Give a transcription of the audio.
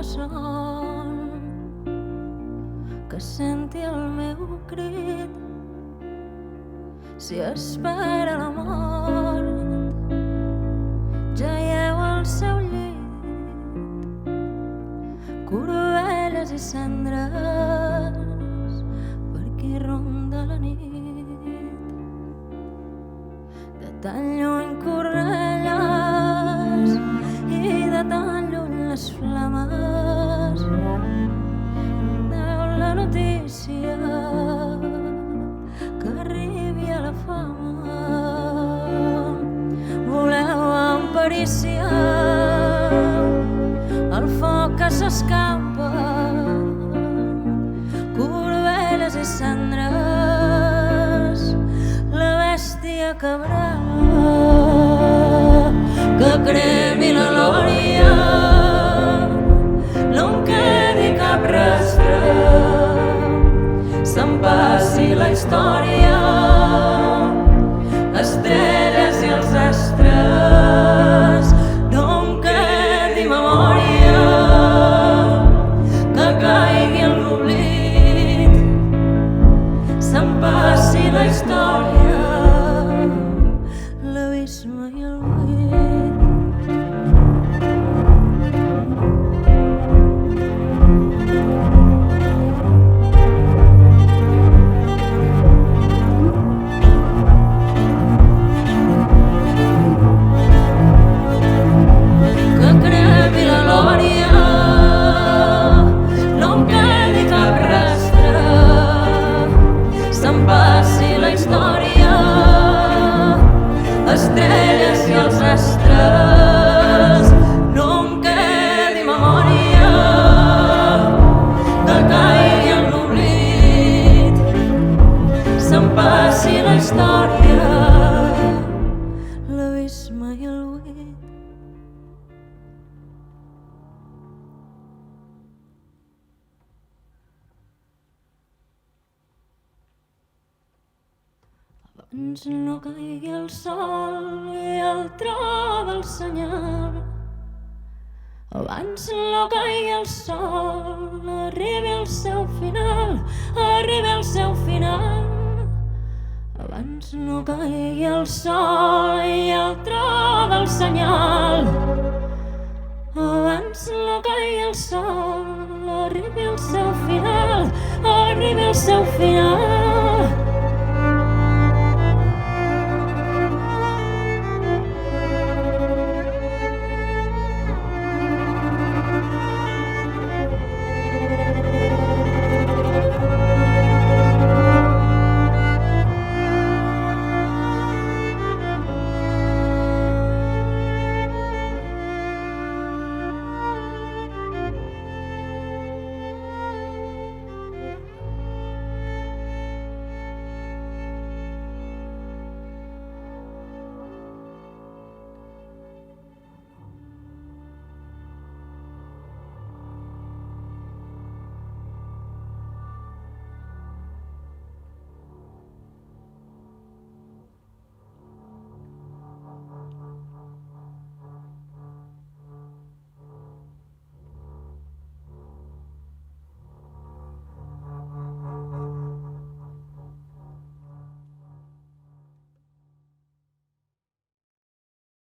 son, que senti el meu crit. Si espera la mort, jaieu al seu llit, corbelles i cendres per qui ronda la nit. De tan lluny correlles i de tan lluny les flames, deu la notícia que arribi a la fama. Voleu emperícia, el foc que s'escampa, corbelles i cendres, la bèstia que brama, que cremi la glòria, no en quedi cap rastre, s'empassi la història, estrelles i els astres, no en quedi memòria, que caigui en l'oblit, s'empassi la història, l'abisme i el buit. Estrelles i els astres, no em quedi memòria, que caigui en l'oblit, s'empassi la història, l'abisme i el buit. Abans no caigui el sol i el tro del senyal, abans no caigui el sol, arribi al seu final, arribi al seu final. Abans no caigui el sol i el tro del senyal, abans no caigui el sol, arribi al seu final, arribi al seu final.